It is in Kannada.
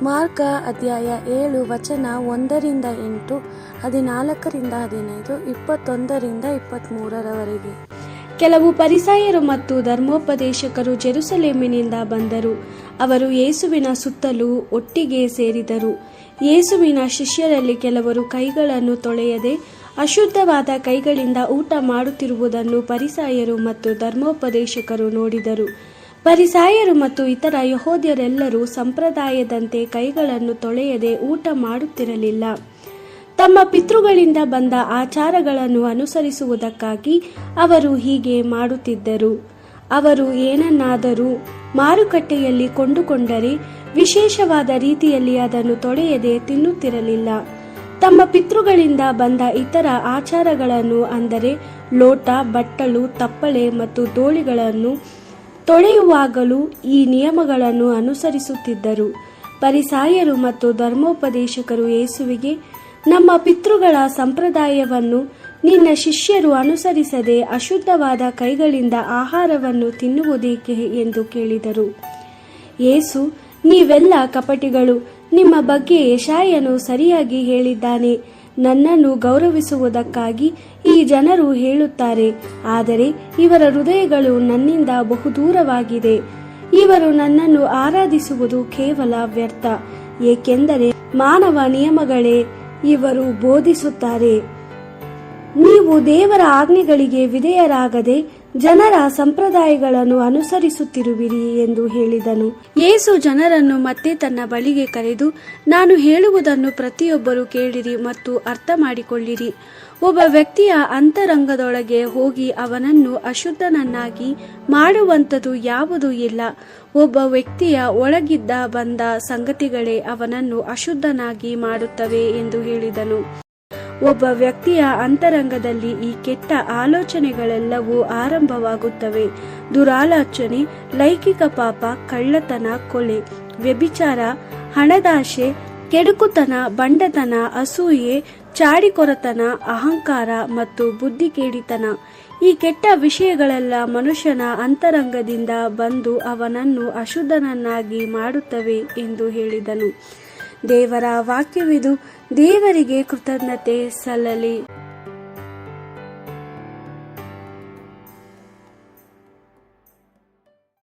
ಮಾರ್ಕ ಅಧ್ಯಾಯ 7 ವಚನ 1-8, 14-15, 21-23 ಕೆಲವು ಫರಿಸಾಯರು ಮತ್ತು ಧರ್ಮೋಪದೇಶಕರು ಜೆರುಸಲೇಮಿನಿಂದ ಬಂದರು. ಅವರು ಯೇಸುವಿನ ಸುತ್ತಲೂ ಒಟ್ಟಿಗೆ ಸೇರಿದರು. ಯೇಸುವಿನ ಶಿಷ್ಯರಲ್ಲಿ ಕೆಲವರು ಕೈಗಳನ್ನು ತೊಳೆಯದೆ ಅಶುದ್ಧವಾದ ಕೈಗಳಿಂದ ಊಟ ಮಾಡುತ್ತಿರುವುದನ್ನು ಫರಿಸಾಯರು ಮತ್ತು ಧರ್ಮೋಪದೇಶಕರು ನೋಡಿದರು. ಫರಿಸಾಯರು ಮತ್ತು ಇತರ ಯೆಹೂದ್ಯರೆಲ್ಲರೂ ಸಂಪ್ರದಾಯದಂತೆ ಕೈಗಳನ್ನು ತೊಳೆಯದೆ ಊಟ ಮಾಡುತ್ತಿರಲಿಲ್ಲ. ತಮ್ಮ ಪಿತೃಗಳಿಂದ ಬಂದ ಆಚಾರಗಳನ್ನು ಅನುಸರಿಸುವುದಕ್ಕಾಗಿ ಅವರು ಹೀಗೆ ಮಾಡುತ್ತಿದ್ದರು. ಅವರು ಏನನ್ನಾದರೂ ಮಾರುಕಟ್ಟೆಯಲ್ಲಿ ಕೊಂಡುಕೊಂಡರೆ ವಿಶೇಷವಾದ ರೀತಿಯಲ್ಲಿ ಅದನ್ನು ತೊಳೆಯದೆ ತಿನ್ನುತ್ತಿರಲಿಲ್ಲ. ತಮ್ಮ ಪಿತೃಗಳಿಂದ ಬಂದ ಇತರ ಆಚಾರಗಳನ್ನು, ಅಂದರೆ ಲೋಟ, ಬಟ್ಟಲು, ತಪ್ಪಲೆ ಮತ್ತು ದೋಳಿಗಳನ್ನು ತೊಳೆಯುವಾಗಲೂ ಈ ನಿಯಮಗಳನ್ನು ಅನುಸರಿಸುತ್ತಿದ್ದರು. ಫರಿಸಾಯರು ಮತ್ತು ಧರ್ಮೋಪದೇಶಕರು ಯೇಸುವಿಗೆ, ನಮ್ಮ ಪಿತೃಗಳ ಸಂಪ್ರದಾಯವನ್ನು ನಿನ್ನ ಶಿಷ್ಯರು ಅನುಸರಿಸದೆ ಅಶುದ್ಧವಾದ ಕೈಗಳಿಂದ ಆಹಾರವನ್ನು ತಿನ್ನುವುದೇಕೆ ಎಂದು ಕೇಳಿದರು. ಯೇಸು, ನೀವೆಲ್ಲ ಕಪಟಿಗಳು, ನಿಮ್ಮ ಬಗ್ಗೆ ಯೆಶಾಯನು ಸರಿಯಾಗಿ ಹೇಳಿದ್ದಾನೆ. ನನ್ನನ್ನು ಗೌರವಿಸುವುದಕ್ಕಾಗಿ ಈ ಜನರು ಹೇಳುತ್ತಾರೆ, ಆದರೆ ಇವರ ಹೃದಯಗಳು ನನ್ನಿಂದ ಬಹುದೂರವಾಗಿದೆ. ಇವರು ನನ್ನನ್ನು ಆರಾಧಿಸುವುದು ಕೇವಲ ವ್ಯರ್ಥ, ಏಕೆಂದರೆ ಮಾನವ ನಿಯಮಗಳೇ ಇವರು ಬೋಧಿಸುತ್ತಾರೆ. ನೀವು ದೇವರ ಆಜ್ಞೆಗಳಿಗೆ ವಿಧೇಯರಾಗದೆ ಜನರ ಸಂಪ್ರದಾಯಗಳನ್ನು ಅನುಸರಿಸುತ್ತಿರುವಿರಿ ಎಂದು ಹೇಳಿದನು. ಯೇಸು ಜನರನ್ನು ಮತ್ತೆ ತನ್ನ ಬಳಿಗೆ ಕರೆದು, ನಾನು ಹೇಳುವುದನ್ನು ಪ್ರತಿಯೊಬ್ಬರು ಕೇಳಿರಿ ಮತ್ತು ಅರ್ಥ ಮಾಡಿಕೊಳ್ಳಿರಿ. ಒಬ್ಬ ವ್ಯಕ್ತಿಯ ಅಂತರಂಗದೊಳಗೆ ಹೋಗಿ ಅವನನ್ನು ಅಶುದ್ಧನನ್ನಾಗಿ ಮಾಡುವಂಥದ್ದು ಯಾವುದೂ ಇಲ್ಲ. ಒಬ್ಬ ವ್ಯಕ್ತಿಯ ಒಳಗಿದ್ದ ಬಂದ ಸಂಗತಿಗಳೇ ಅವನನ್ನು ಅಶುದ್ಧನಾಗಿ ಮಾಡುತ್ತವೆ ಎಂದು ಹೇಳಿದನು. ಒಬ್ಬ ವ್ಯಕ್ತಿಯ ಅಂತರಂಗದಲ್ಲಿ ಈ ಕೆಟ್ಟ ಆಲೋಚನೆಗಳೆಲ್ಲವೂ ಆರಂಭವಾಗುತ್ತವೆ. ದುರಾಲೋಚನೆ, ಲೈಂಗಿಕ ಪಾಪ, ಕಳ್ಳತನ, ಕೊಲೆ, ವ್ಯಭಿಚಾರ, ಹಣದಾಶೆ, ಕೆಡುಕುತನ, ಬಂಡತನ, ಅಸೂಯೆ, ಚಾಡಿಕೊರತನ, ಅಹಂಕಾರ ಮತ್ತು ಬುದ್ಧಿಕೇಡಿತನ. ಈ ಕೆಟ್ಟ ವಿಷಯಗಳೆಲ್ಲ ಮನುಷ್ಯನ ಅಂತರಂಗದಿಂದ ಬಂದು ಅವನನ್ನು ಅಶುದ್ಧನನ್ನಾಗಿ ಮಾಡುತ್ತವೆ ಎಂದು ಹೇಳಿದನು. ದೇವರ ವಾಕ್ಯವಿದು. ದೇವರಿಗೆ ಕೃತಜ್ಞತೆ ಸಲ್ಲಲಿ.